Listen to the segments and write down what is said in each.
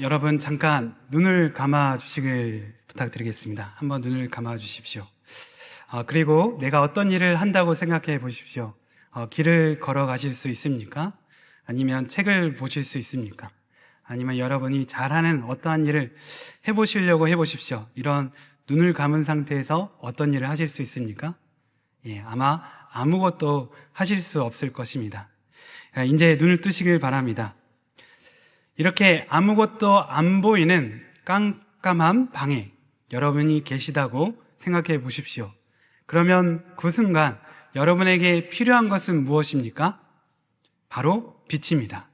여러분 잠깐 눈을 감아 주시길 부탁드리겠습니다. 한번 눈을 감아 주십시오. 그리고 내가 어떤 일을 한다고 생각해 보십시오. 길을 걸어가실 수 있습니까? 아니면 책을 보실 수 있습니까? 아니면 여러분이 잘하는 어떠한 일을 해보시려고 해보십시오. 이런 눈을 감은 상태에서 어떤 일을 하실 수 있습니까? 아마 아무것도 하실 수 없을 것입니다. 이제 눈을 뜨시길 바랍니다. 이렇게 아무것도 안 보이는 깜깜한 방에 여러분이 계시다고 생각해 보십시오. 그러면 그 순간 여러분에게 필요한 것은 무엇입니까? 바로 빛입니다.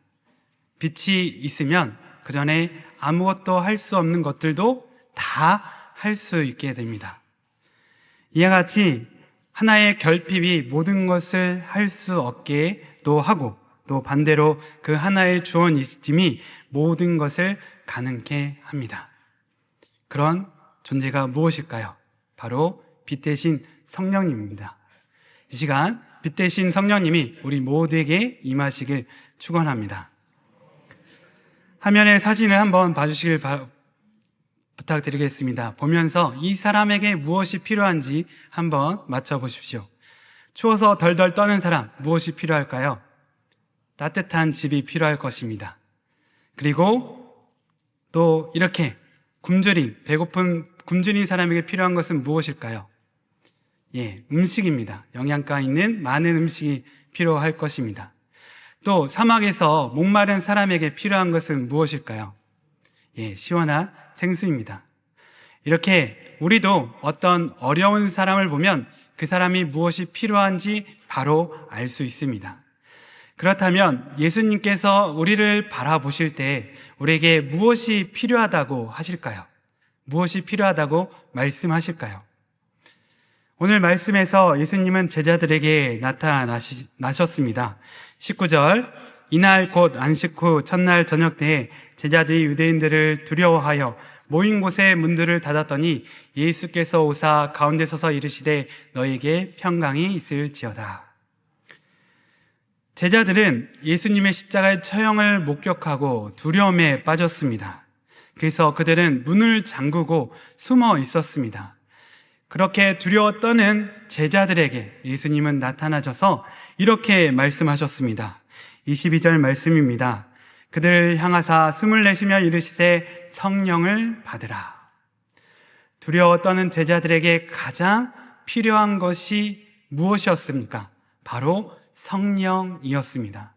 빛이 있으면 그 전에 아무것도 할 수 없는 것들도 다 할 수 있게 됩니다. 이와 같이 하나의 결핍이 모든 것을 할 수 없게도 하고, 또 반대로 그 하나의 주원이심이 모든 것을 가능케 합니다. 그런 존재가 무엇일까요? 바로 빛 대신 성령님입니다. 이 시간 빛 대신 성령님이 우리 모두에게 임하시길 축원합니다. 화면에 사진을 한번 봐주시길 부탁드리겠습니다. 보면서 이 사람에게 무엇이 필요한지 한번 맞춰보십시오. 추워서 덜덜 떠는 사람, 무엇이 필요할까요? 따뜻한 집이 필요할 것입니다. 그리고 또 이렇게 배고픈 굶주린 사람에게 필요한 것은 무엇일까요? 음식입니다. 영양가 있는 많은 음식이 필요할 것입니다. 또 사막에서 목마른 사람에게 필요한 것은 무엇일까요? 시원한 생수입니다. 이렇게 우리도 어떤 어려운 사람을 보면 그 사람이 무엇이 필요한지 바로 알 수 있습니다. 그렇다면 예수님께서 우리를 바라보실 때 우리에게 무엇이 필요하다고 하실까요? 무엇이 필요하다고 말씀하실까요? 오늘 말씀에서 예수님은 제자들에게 나타나셨습니다. 19절, 이날 곧 안식 후 첫날 저녁 때에 제자들이 유대인들을 두려워하여 모인 곳에 문들을 닫았더니 예수께서 오사 가운데 서서 이르시되 너에게 평강이 있을지어다. 제자들은 예수님의 십자가의 처형을 목격하고 두려움에 빠졌습니다. 그래서 그들은 문을 잠그고 숨어 있었습니다. 그렇게 두려워 떠는 제자들에게 예수님은 나타나셔서 이렇게 말씀하셨습니다. 22절 말씀입니다. 그들을 향하사 숨을 내쉬며 이르시되 성령을 받으라. 두려워 떠는 제자들에게 가장 필요한 것이 무엇이었습니까? 바로 성령이었습니다.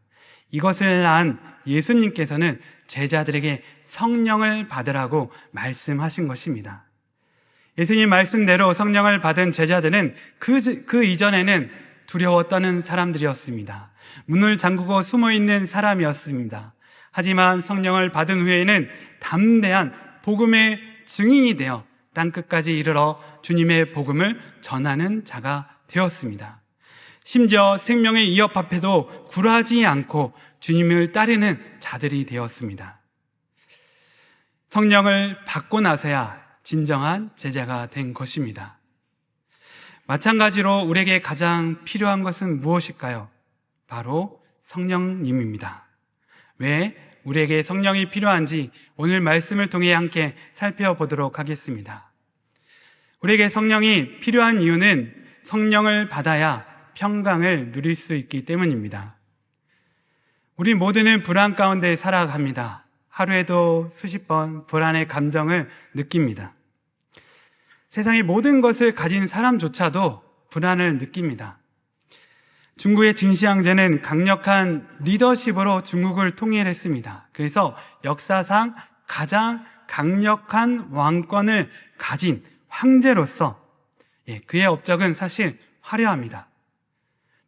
이것을 안 예수님께서는 제자들에게 성령을 받으라고 말씀하신 것입니다. 예수님 말씀대로 성령을 받은 제자들은 그 이전에는 두려워 떠는 사람들이었습니다. 문을 잠그고 숨어 있는 사람이었습니다. 하지만 성령을 받은 후에는 담대한 복음의 증인이 되어 땅끝까지 이르러 주님의 복음을 전하는 자가 되었습니다. 심지어 생명의 위협 앞에도 굴하지 않고 주님을 따르는 자들이 되었습니다. 성령을 받고 나서야 진정한 제자가 된 것입니다. 마찬가지로 우리에게 가장 필요한 것은 무엇일까요? 바로 성령님입니다. 왜 우리에게 성령이 필요한지 오늘 말씀을 통해 함께 살펴보도록 하겠습니다. 우리에게 성령이 필요한 이유는 성령을 받아야 평강을 누릴 수 있기 때문입니다. 우리 모두는 불안 가운데 살아갑니다. 하루에도 수십 번 불안의 감정을 느낍니다. 세상의 모든 것을 가진 사람조차도 불안을 느낍니다. 중국의 진시황제는 강력한 리더십으로 중국을 통일했습니다. 그래서 역사상 가장 강력한 왕권을 가진 황제로서 그의 업적은 사실 화려합니다.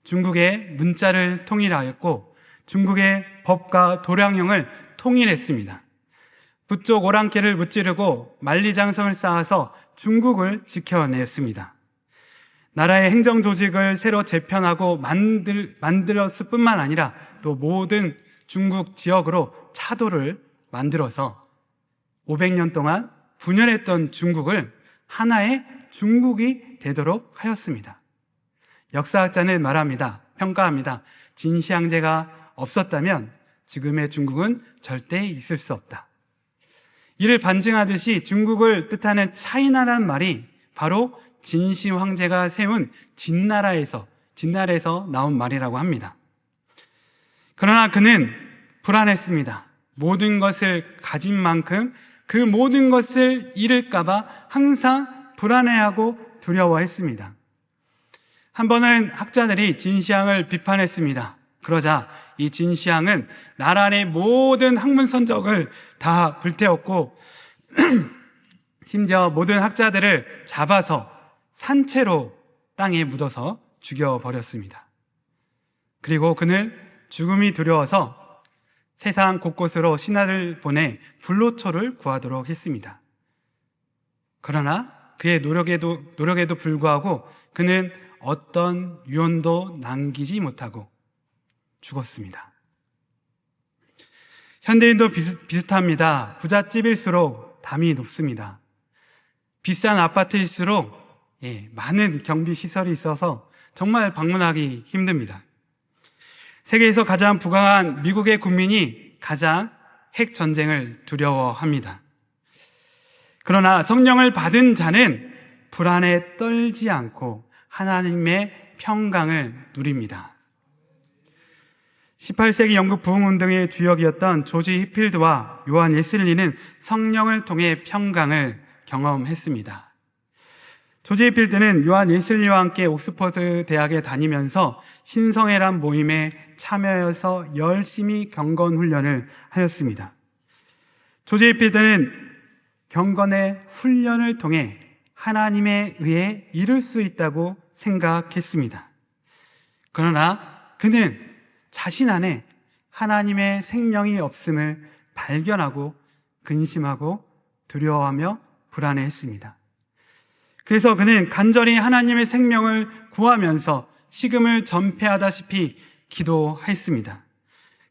중국의 문자를 통일하였고 중국의 법과 도량령을 통일했습니다. 북쪽 오랑캐를 무찌르고 만리장성을 쌓아서 중국을 지켜냈습니다. 나라의 행정조직을 새로 재편하고 만들었을 뿐만 아니라 또 모든 중국 지역으로 차도를 만들어서 500년 동안 분열했던 중국을 하나의 중국이 되도록 하였습니다. 역사학자는 말합니다. 평가합니다. 진시황제가 없었다면 지금의 중국은 절대 있을 수 없다. 이를 반증하듯이 중국을 뜻하는 차이나라는 말이 바로 진시 황제가 세운 진나라에서 나온 말이라고 합니다. 그러나 그는 불안했습니다. 모든 것을 가진 만큼 그 모든 것을 잃을까봐 항상 불안해하고 두려워했습니다. 한 번은 학자들이 진시황을 비판했습니다. 그러자 이 진시황은 나라 안의 모든 학문 선적을 다 불태웠고 심지어 모든 학자들을 잡아서 산채로 땅에 묻어서 죽여버렸습니다. 그리고 그는 죽음이 두려워서 세상 곳곳으로 신하를 보내 불로초를 구하도록 했습니다. 그러나 그의 노력에도 불구하고 그는 어떤 유언도 남기지 못하고 죽었습니다. 현대인도 비슷합니다. 부잣집일수록 담이 높습니다. 비싼 아파트일수록 많은 경비시설이 있어서 정말 방문하기 힘듭니다. 세계에서 가장 부강한 미국의 국민이 가장 핵전쟁을 두려워합니다. 그러나 성령을 받은 자는 불안에 떨지 않고 하나님의 평강을 누립니다. 18세기 영국 부흥운동의 주역이었던 조지 히필드와 요한 웨슬리는 성령을 통해 평강을 경험했습니다. 조지 히필드는 요한 웨슬리와 함께 옥스퍼드 대학에 다니면서 신성회란 모임에 참여해서 열심히 경건 훈련을 하였습니다. 조지 히필드는 경건의 훈련을 통해 하나님에 의해 이룰 수 있다고 생각했습니다. 그러나 그는 자신 안에 하나님의 생명이 없음을 발견하고 근심하고 두려워하며 불안해했습니다. 그래서 그는 간절히 하나님의 생명을 구하면서 식음을 전폐하다시피 기도했습니다.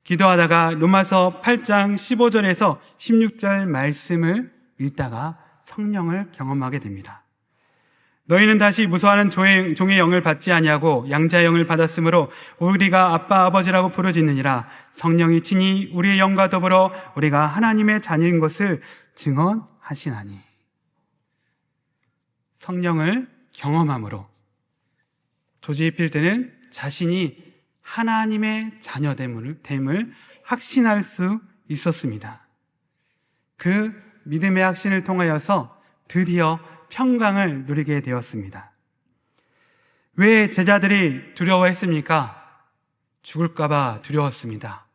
기도하다가 로마서 8장 15절에서 16절 말씀을 읽다가 성령을 경험하게 됩니다. 너희는 다시 무소하는 종의 영을 받지 아니하고 양자의 영을 받았으므로 우리가 아빠 아버지라고 부르짖느니라. 성령이 친히 우리의 영과 더불어 우리가 하나님의 자녀인 것을 증언하시나니. 성령을 경험함으로 조지 히필드는 자신이 하나님의 자녀됨을 확신할 수 있었습니다. 그 믿음의 확신을 통하여서 드디어 평강을 누리게 되었습니다. 왜 제자들이 두려워했습니까? 죽을까봐 두려웠습니다.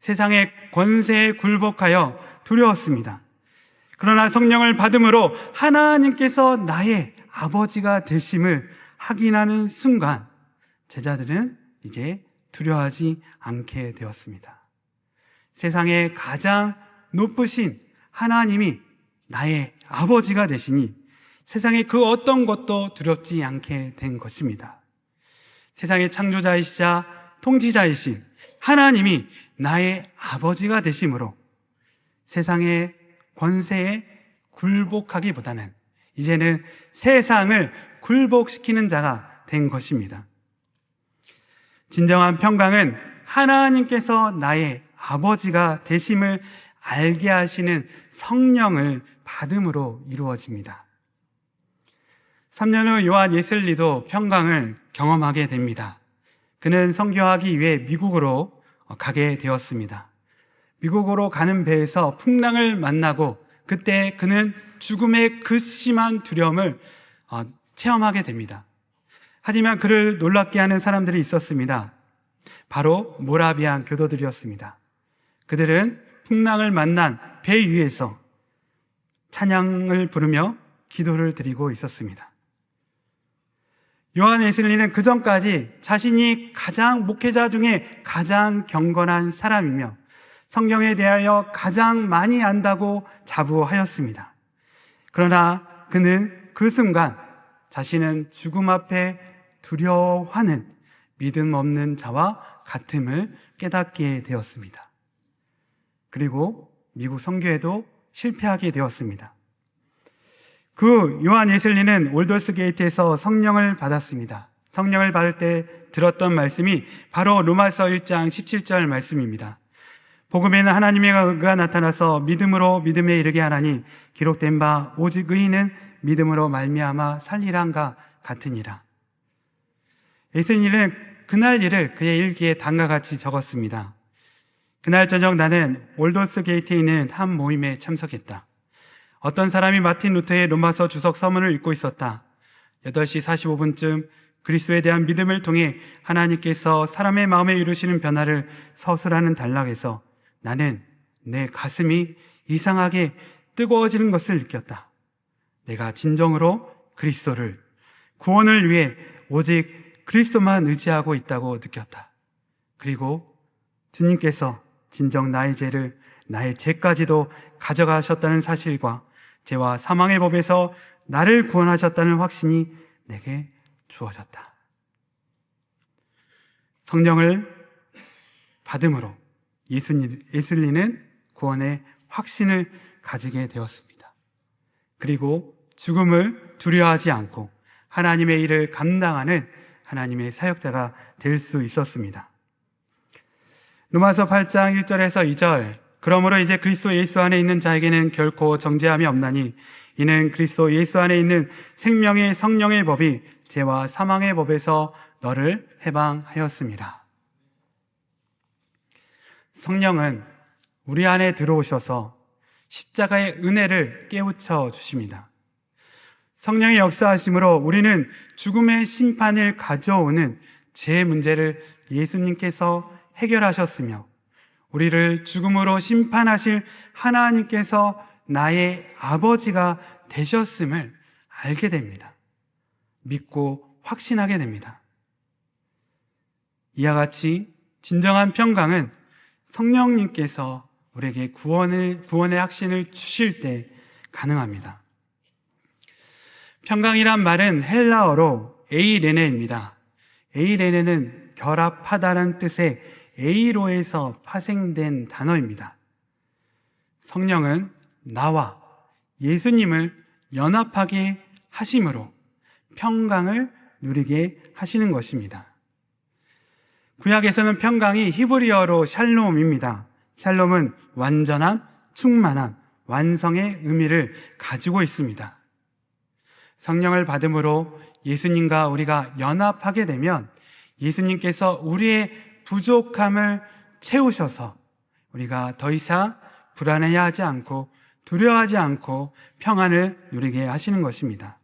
세상의 권세에 굴복하여 두려웠습니다. 그러나 성령을 받음으로 하나님께서 나의 아버지가 되심을 확인하는 순간 제자들은 이제 두려워하지 않게 되었습니다. 세상의 가장 높으신 하나님이 나의 아버지가 되시니 세상의 그 어떤 것도 두렵지 않게 된 것입니다. 세상의 창조자이시자 통치자이신 하나님이 나의 아버지가 되심으로 세상의 권세에 굴복하기보다는 이제는 세상을 굴복시키는 자가 된 것입니다. 진정한 평강은 하나님께서 나의 아버지가 되심을 알게 하시는 성령을 받음으로 이루어집니다. 3년 후 요한 웨슬리도 평강을 경험하게 됩니다. 그는 선교하기 위해 미국으로 가게 되었습니다. 미국으로 가는 배에서 풍랑을 만나고 그때 그는 죽음의 그 심한 두려움을 체험하게 됩니다. 하지만 그를 놀랍게 하는 사람들이 있었습니다. 바로 모라비안 교도들이었습니다. 그들은 풍랑을 만난 배 위에서 찬양을 부르며 기도를 드리고 있었습니다. 요한 웨슬리는 그 전까지 자신이 목회자 중에 가장 경건한 사람이며 성경에 대하여 가장 많이 안다고 자부하였습니다. 그러나 그는 그 순간 자신은 죽음 앞에 두려워하는 믿음 없는 자와 같음을 깨닫게 되었습니다. 그리고 미국 선교에도 실패하게 되었습니다. 그 요한 웨슬리는 올더스 게이트에서 성령을 받았습니다. 성령을 받을 때 들었던 말씀이 바로 로마서 1장 17절 말씀입니다. 복음에는 하나님의 의가 나타나서 믿음으로 믿음에 이르게 하나니 기록된 바 오직 의인은 믿음으로 말미암아 살리란가 같으니라. 예수님은 그날 일을 그의 일기에 다음과 같이 적었습니다. 그날 저녁 나는 올더스 게이트에 있는 한 모임에 참석했다. 어떤 사람이 마틴 루터의 로마서 주석 서문을 읽고 있었다. 8시 45분쯤 그리스도에 대한 믿음을 통해 하나님께서 사람의 마음에 이루시는 변화를 서술하는 단락에서 나는 내 가슴이 이상하게 뜨거워지는 것을 느꼈다. 내가 진정으로 그리스도를, 구원을 위해 오직 그리스도만 의지하고 있다고 느꼈다. 그리고 주님께서 진정 나의 죄를, 나의 죄까지도 가져가셨다는 사실과 죄와 사망의 법에서 나를 구원하셨다는 확신이 내게 주어졌다. 성령을 받음으로 예술리는 구원의 확신을 가지게 되었습니다. 그리고 죽음을 두려워하지 않고 하나님의 일을 감당하는 하나님의 사역자가 될 수 있었습니다. 로마서 8장 1절에서 2절, 그러므로 이제 그리스도 예수 안에 있는 자에게는 결코 정죄함이 없나니 이는 그리스도 예수 안에 있는 생명의 성령의 법이 죄와 사망의 법에서 너를 해방하였습니다. 성령은 우리 안에 들어오셔서 십자가의 은혜를 깨우쳐 주십니다. 성령의 역사하심으로 우리는 죽음의 심판을 가져오는 죄 문제를 예수님께서 해결하셨으며 우리를 죽음으로 심판하실 하나님께서 나의 아버지가 되셨음을 알게 됩니다. 믿고 확신하게 됩니다. 이와 같이 진정한 평강은 성령님께서 우리에게 구원의 확신을 주실 때 가능합니다. 평강이란 말은 헬라어로 에이레네입니다. 에이레네는 결합하다라는 뜻의 에이로에서 파생된 단어입니다. 성령은 나와 예수님을 연합하게 하심으로 평강을 누리게 하시는 것입니다. 구약에서는 평강이 히브리어로 샬롬입니다. 샬롬은 완전함, 충만함, 완성의 의미를 가지고 있습니다. 성령을 받음으로 예수님과 우리가 연합하게 되면 예수님께서 우리의 부족함을 채우셔서 우리가 더 이상 불안해하지 않고 두려워하지 않고 평안을 누리게 하시는 것입니다.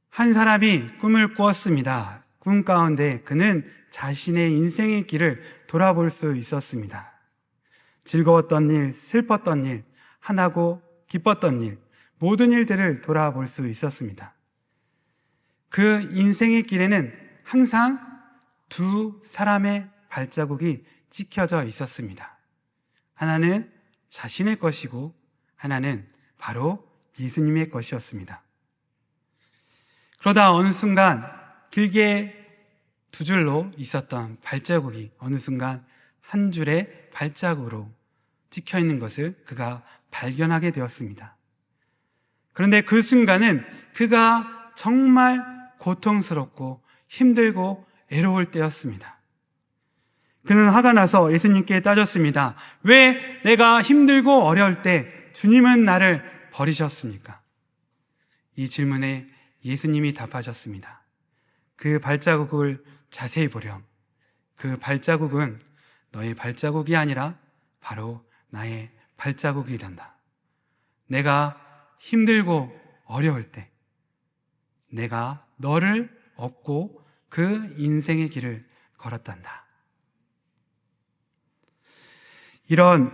한 사람이 꿈을 꾸었습니다. 꿈 가운데 그는 자신의 인생의 길을 돌아볼 수 있었습니다. 즐거웠던 일, 슬펐던 일, 화나고 기뻤던 일, 모든 일들을 돌아볼 수 있었습니다. 그 인생의 길에는 항상 두 사람의 발자국이 찍혀져 있었습니다. 하나는 자신의 것이고 하나는 바로 예수님의 것이었습니다. 그러다 어느 순간 길게 두 줄로 있었던 발자국이 어느 순간 한 줄의 발자국으로 찍혀 있는 것을 그가 발견하게 되었습니다. 그런데 그 순간은 그가 정말 고통스럽고 힘들고 애로울 때였습니다. 그는 화가 나서 예수님께 따졌습니다. 왜 내가 힘들고 어려울 때 주님은 나를 버리셨습니까? 이 질문에 예수님이 답하셨습니다. 그 발자국을 자세히 보렴. 그 발자국은 너의 발자국이 아니라 바로 나의 발자국이란다. 내가 힘들고 어려울 때 내가 너를 업고 그 인생의 길을 걸었단다. 이런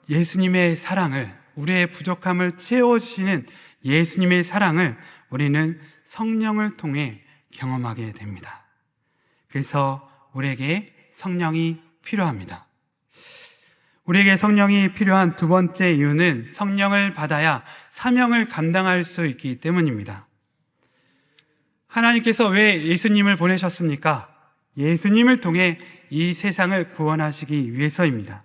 예수님의 사랑을, 우리의 부족함을 채워주시는 예수님의 사랑을 우리는 성령을 통해 경험하게 됩니다. 그래서 우리에게 성령이 필요합니다. 우리에게 성령이 필요한 두 번째 이유는 성령을 받아야 사명을 감당할 수 있기 때문입니다. 하나님께서 왜 예수님을 보내셨습니까? 예수님을 통해 이 세상을 구원하시기 위해서입니다.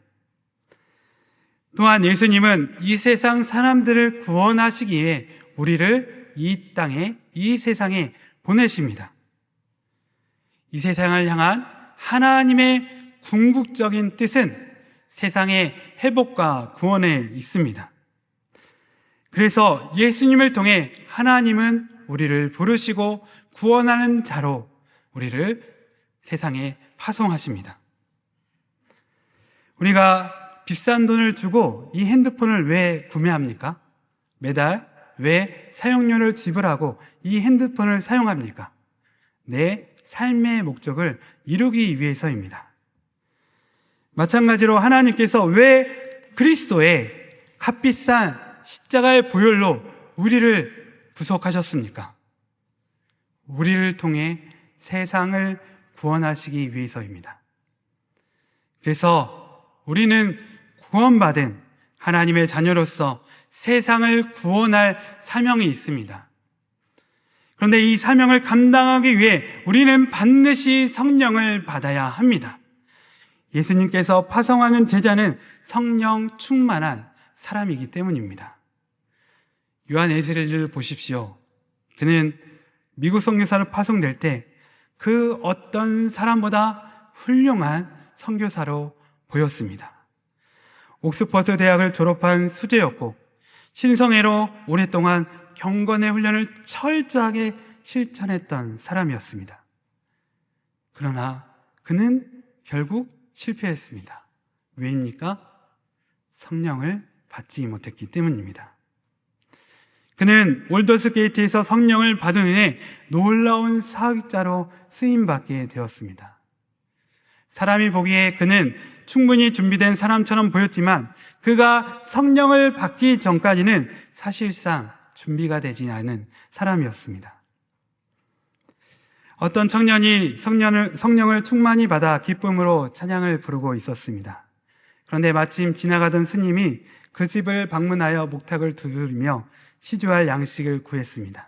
또한 예수님은 이 세상 사람들을 구원하시기에 우리를 이 땅에, 이 세상에 보내십니다. 이 세상을 향한 하나님의 궁극적인 뜻은 세상의 회복과 구원에 있습니다. 그래서 예수님을 통해 하나님은 우리를 부르시고 구원하는 자로 우리를 세상에 파송하십니다. 우리가 비싼 돈을 주고 이 핸드폰을 왜 구매합니까? 매달 왜 사용료를 지불하고 이 핸드폰을 사용합니까? 내 삶의 목적을 이루기 위해서입니다. 마찬가지로 하나님께서 왜 그리스도의 값비싼 십자가의 보혈로 우리를 구속하셨습니까? 우리를 통해 세상을 구원하시기 위해서입니다. 그래서 우리는 구원받은 하나님의 자녀로서 세상을 구원할 사명이 있습니다. 그런데 이 사명을 감당하기 위해 우리는 반드시 성령을 받아야 합니다. 예수님께서 파송하는 제자는 성령 충만한 사람이기 때문입니다. 요한 웨슬리를 보십시오. 그는 미국 선교사로 파송될 때 그 어떤 사람보다 훌륭한 선교사로 보였습니다. 옥스퍼드 대학을 졸업한 수재였고 신성회로 오랫동안 경건의 훈련을 철저하게 실천했던 사람이었습니다. 그러나 그는 결국 실패했습니다. 왜입니까? 성령을 받지 못했기 때문입니다. 그는 올더스게이트에서 성령을 받은 후에 놀라운 사역자로 쓰임받게 되었습니다. 사람이 보기에 그는 충분히 준비된 사람처럼 보였지만 그가 성령을 받기 전까지는 사실상 준비가 되지 않은 사람이었습니다. 어떤 청년이 성령을 충만히 받아 기쁨으로 찬양을 부르고 있었습니다. 그런데 마침 지나가던 스님이 그 집을 방문하여 목탁을 두드리며 시주할 양식을 구했습니다.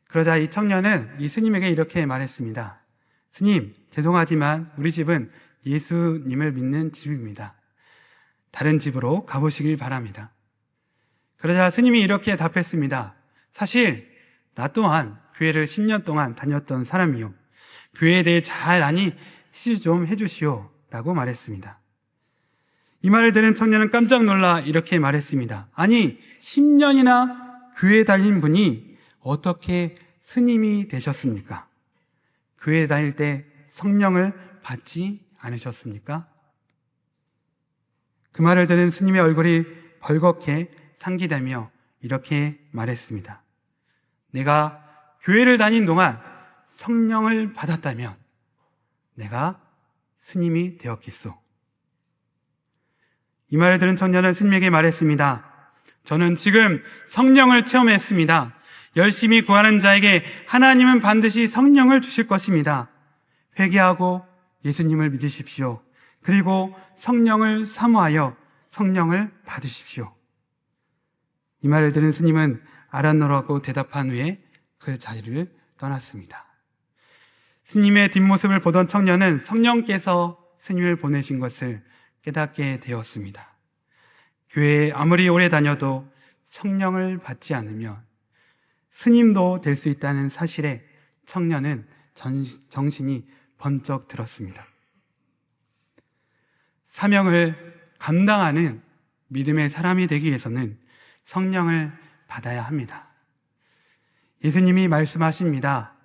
그러자 이 청년은 이 스님에게 이렇게 말했습니다. 스님, 죄송하지만 우리 집은 예수님을 믿는 집입니다. 다른 집으로 가보시길 바랍니다. 그러자 스님이 이렇게 답했습니다. 사실 나 또한 교회를 10년 동안 다녔던 사람이요. 교회에 대해 잘 아니 시주 좀 해주시오 라고 말했습니다. 이 말을 들은 청년은 깜짝 놀라 이렇게 말했습니다. 아니 10년이나 교회 다닌 분이 어떻게 스님이 되셨습니까? 교회 다닐 때 성령을 받지 않으셨습니까? 그 말을 들은 스님의 얼굴이 벌겋게 상기되며 이렇게 말했습니다. 내가 교회를 다닌 동안 성령을 받았다면 내가 스님이 되었겠소. 이 말을 들은 청년은 스님에게 말했습니다. 저는 지금 성령을 체험했습니다. 열심히 구하는 자에게 하나님은 반드시 성령을 주실 것입니다. 회개하고 예수님을 믿으십시오. 그리고 성령을 사모하여 성령을 받으십시오. 이 말을 들은 스님은 알았노라고 대답한 후에 그 자리를 떠났습니다. 스님의 뒷모습을 보던 청년은 성령께서 스님을 보내신 것을 깨닫게 되었습니다. 교회에 아무리 오래 다녀도 성령을 받지 않으면 스님도 될 수 있다는 사실에 청년은 정신이 번쩍 들었습니다. 사명을 감당하는 믿음의 사람이 되기 위해서는 성령을 받아야 합니다. 예수님이 말씀하십니다.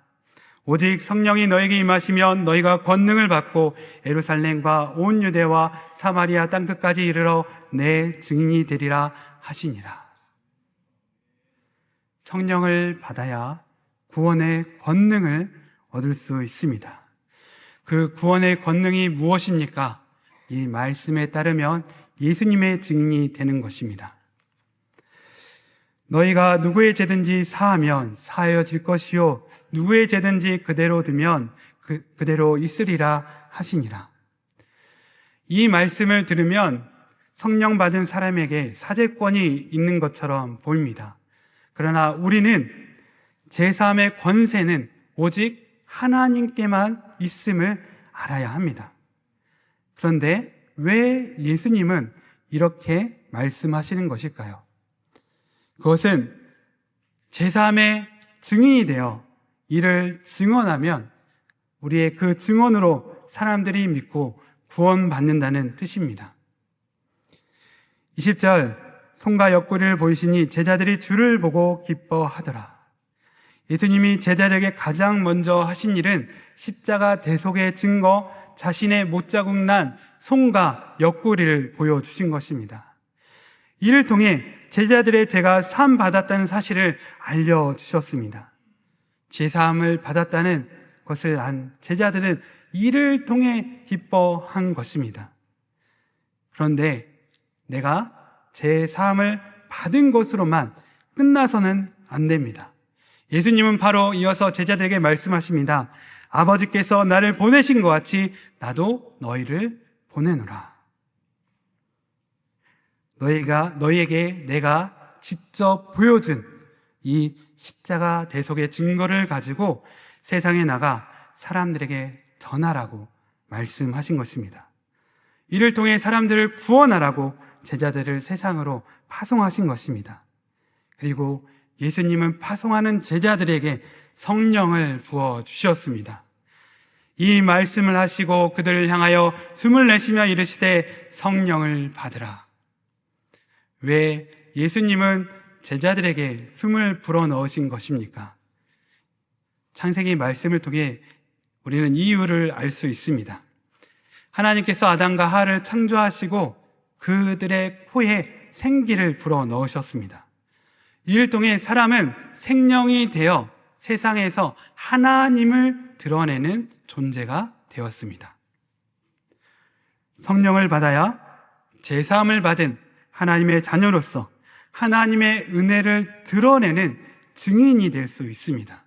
오직 성령이 너에게 임하시면 너희가 권능을 받고 예루살렘과 온 유대와 사마리아 땅끝까지 이르러 내 증인이 되리라 하시니라. 성령을 받아야 구원의 권능을 얻을 수 있습니다. 그 구원의 권능이 무엇입니까? 이 말씀에 따르면 예수님의 증인이 되는 것입니다. 너희가 누구의 죄든지 사하면 사하여질 것이요 누구의 죄든지 그대로 두면 그대로 있으리라 하시니라. 이 말씀을 들으면 성령 받은 사람에게 사죄권이 있는 것처럼 보입니다. 그러나 우리는 제3의 권세는 오직 하나님께만 있음을 알아야 합니다. 그런데 왜 예수님은 이렇게 말씀하시는 것일까요? 그것은 제3의 증인이 되어 이를 증언하면 우리의 그 증언으로 사람들이 믿고 구원받는다는 뜻입니다. 20절, 손과 옆구리를 보이시니 제자들이 주를 보고 기뻐하더라. 예수님이 제자들에게 가장 먼저 하신 일은 십자가 대속의 증거, 자신의 못자국 난 손과 옆구리를 보여주신 것입니다. 이를 통해 제자들의 죄가 사함 받았다는 사실을 알려주셨습니다. 제사함을 받았다는 것을 안 제자들은 이를 통해 기뻐한 것입니다. 그런데 내가 제사함을 받은 것으로만 끝나서는 안 됩니다. 예수님은 바로 이어서 제자들에게 말씀하십니다. 아버지께서 나를 보내신 것 같이 나도 너희를 보내노라. 너희에게 내가 직접 보여준 이 십자가 대속의 증거를 가지고 세상에 나가 사람들에게 전하라고 말씀하신 것입니다. 이를 통해 사람들을 구원하라고 제자들을 세상으로 파송하신 것입니다. 그리고 예수님은 파송하는 제자들에게 성령을 부어주셨습니다. 이 말씀을 하시고 그들을 향하여 숨을 내쉬며 이르시되 성령을 받으라. 왜 예수님은 제자들에게 숨을 불어넣으신 것입니까? 창세기 말씀을 통해 우리는 이유를 알 수 있습니다. 하나님께서 아담과 하와를 창조하시고 그들의 코에 생기를 불어넣으셨습니다. 이를 통해 사람은 생명이 되어 세상에서 하나님을 드러내는 존재가 되었습니다. 성령을 받아야 제사함을 받은 하나님의 자녀로서 하나님의 은혜를 드러내는 증인이 될 수 있습니다.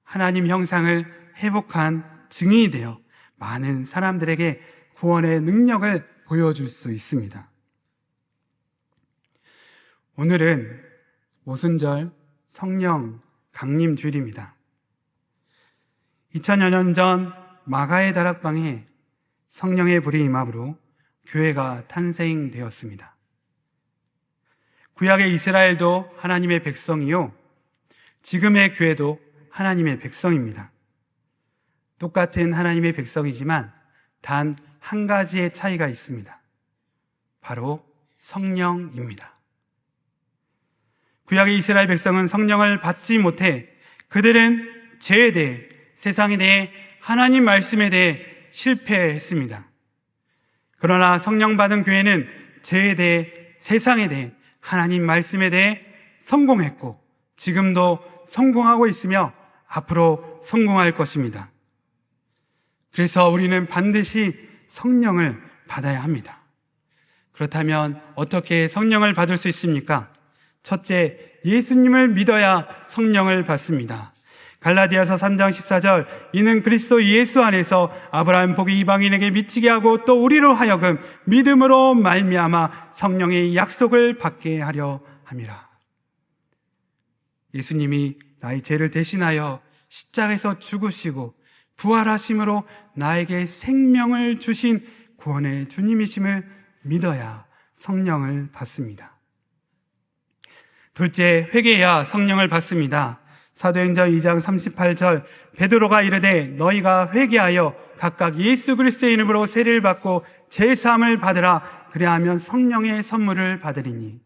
하나님 형상을 회복한 증인이 되어 많은 사람들에게 구원의 능력을 보여줄 수 있습니다. 오늘은 오순절 성령 강림 주일입니다. 2000여 년 전 마가의 다락방에 성령의 불이 임함으로 교회가 탄생되었습니다. 구약의 이스라엘도 하나님의 백성이요, 지금의 교회도 하나님의 백성입니다. 똑같은 하나님의 백성이지만 단 한 가지의 차이가 있습니다. 바로 성령입니다. 구약의 이스라엘 백성은 성령을 받지 못해 그들은 죄에 대해, 세상에 대해, 하나님 말씀에 대해 실패했습니다. 그러나 성령 받은 교회는 죄에 대해, 세상에 대해, 하나님 말씀에 대해 성공했고 지금도 성공하고 있으며 앞으로 성공할 것입니다. 그래서 우리는 반드시 성령을 받아야 합니다. 그렇다면 어떻게 성령을 받을 수 있습니까? 첫째, 예수님을 믿어야 성령을 받습니다. 갈라디아서 3장 14절, 이는 그리스도 예수 안에서 아브라함 복이 이방인에게 미치게 하고 또 우리로 하여금 믿음으로 말미암아 성령의 약속을 받게 하려 함이라. 예수님이 나의 죄를 대신하여 십자가에서 죽으시고 부활하심으로 나에게 생명을 주신 구원의 주님이심을 믿어야 성령을 받습니다. 둘째, 회개해야 성령을 받습니다. 사도행전 2장 38절, 베드로가 이르되 너희가 회개하여 각각 예수 그리스도의 이름으로 세례를 받고 제사함을 받으라. 그리하면 성령의 선물을 받으리니.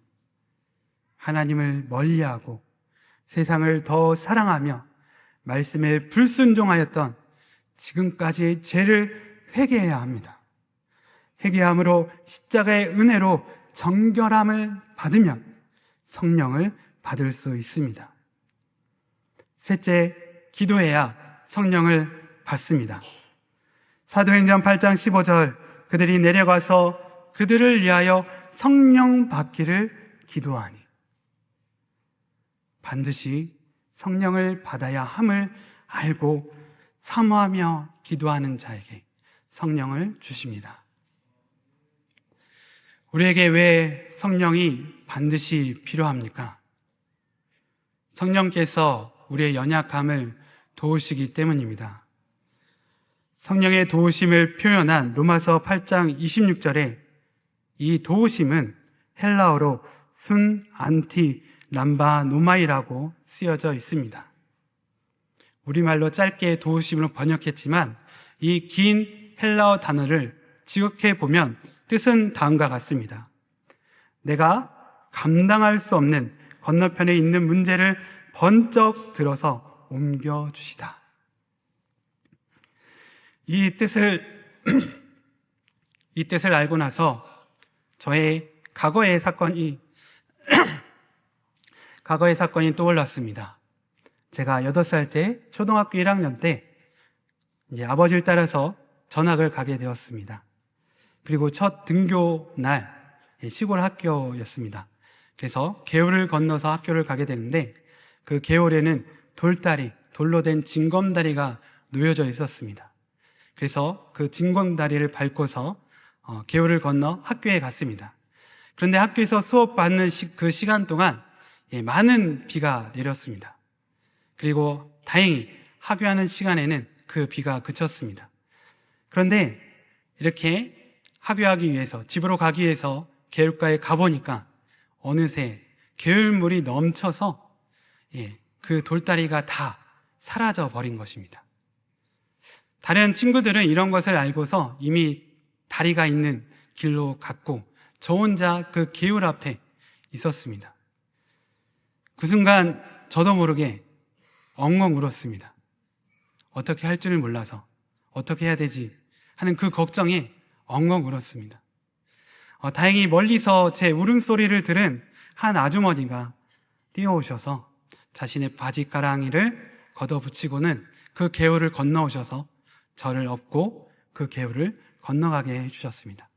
하나님을 멀리하고 세상을 더 사랑하며 말씀에 불순종하였던 지금까지의 죄를 회개해야 합니다. 회개함으로 십자가의 은혜로 정결함을 받으면 성령을 받을 수 있습니다. 셋째, 기도해야 성령을 받습니다. 사도행전 8장 15절, 그들이 내려가서 그들을 위하여 성령 받기를 기도하니. 반드시 성령을 받아야 함을 알고 사모하며 기도하는 자에게 성령을 주십니다. 우리에게 왜 성령이 반드시 필요합니까? 성령께서 우리의 연약함을 도우시기 때문입니다. 성령의 도우심을 표현한 로마서 8장 26절에 이 도우심은 헬라어로 순 안티 람바 노마이라고 쓰여져 있습니다. 우리말로 짧게 도우심으로 번역했지만 이 긴 헬라어 단어를 지역해 보면 뜻은 다음과 같습니다. 내가 감당할 수 없는 건너편에 있는 문제를 번쩍 들어서 옮겨주시다. 이 뜻을 알고 나서 저의 과거의 사건이 떠올랐습니다. 제가 8살 때 초등학교 1학년 때 이제 아버지를 따라서 전학을 가게 되었습니다. 그리고 첫 등교 날 시골 학교였습니다. 그래서 개울을 건너서 학교를 가게 되는데 그 개울에는 돌로 된 징검다리가 놓여져 있었습니다. 그래서 그 징검다리를 밟고서 개울을 건너 학교에 갔습니다. 그런데 학교에서 수업받는 그 시간 동안 많은 비가 내렸습니다. 그리고 다행히 하교하는 시간에는 그 비가 그쳤습니다. 그런데 이렇게 하교하기 위해서, 집으로 가기 위해서 개울가에 가보니까 어느새 개울물이 넘쳐서 그 돌다리가 다 사라져 버린 것입니다. 다른 친구들은 이런 것을 알고서 이미 다리가 있는 길로 갔고 저 혼자 그 개울 앞에 있었습니다. 그 순간 저도 모르게 엉엉 울었습니다. 어떻게 할 줄을 몰라서 어떻게 해야 되지 하는 그 걱정에 엉엉 울었습니다. 다행히 멀리서 제 울음소리를 들은 한 아주머니가 뛰어오셔서 자신의 바지가랑이를 걷어붙이고는 그 개울을 건너오셔서 저를 업고 그 개울을 건너가게 해주셨습니다.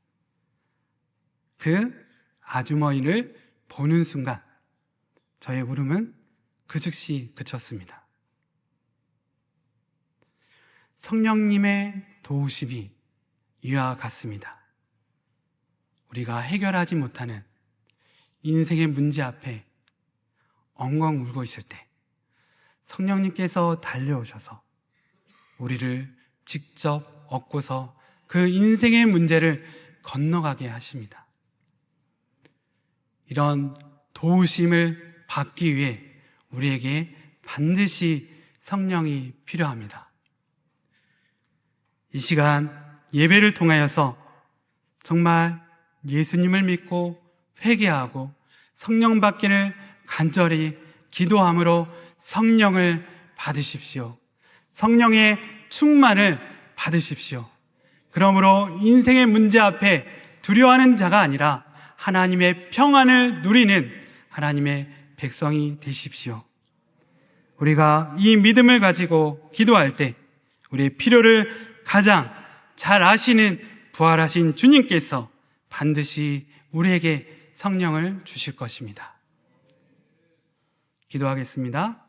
그 아주머니를 보는 순간 저의 울음은 그 즉시 그쳤습니다. 성령님의 도우심이 이와 같습니다. 우리가 해결하지 못하는 인생의 문제 앞에 엉엉 울고 있을 때 성령님께서 달려오셔서 우리를 직접 업고서 그 인생의 문제를 건너가게 하십니다. 이런 도우심을 받기 위해 우리에게 반드시 성령이 필요합니다. 이 시간 예배를 통하여서 정말 예수님을 믿고 회개하고 성령 받기를 간절히 기도함으로 성령을 받으십시오. 성령의 충만을 받으십시오. 그러므로 인생의 문제 앞에 두려워하는 자가 아니라 하나님의 평안을 누리는 하나님의 백성이 되십시오. 우리가 이 믿음을 가지고 기도할 때 우리의 필요를 가장 잘 아시는 부활하신 주님께서 반드시 우리에게 성령을 주실 것입니다. 기도하겠습니다.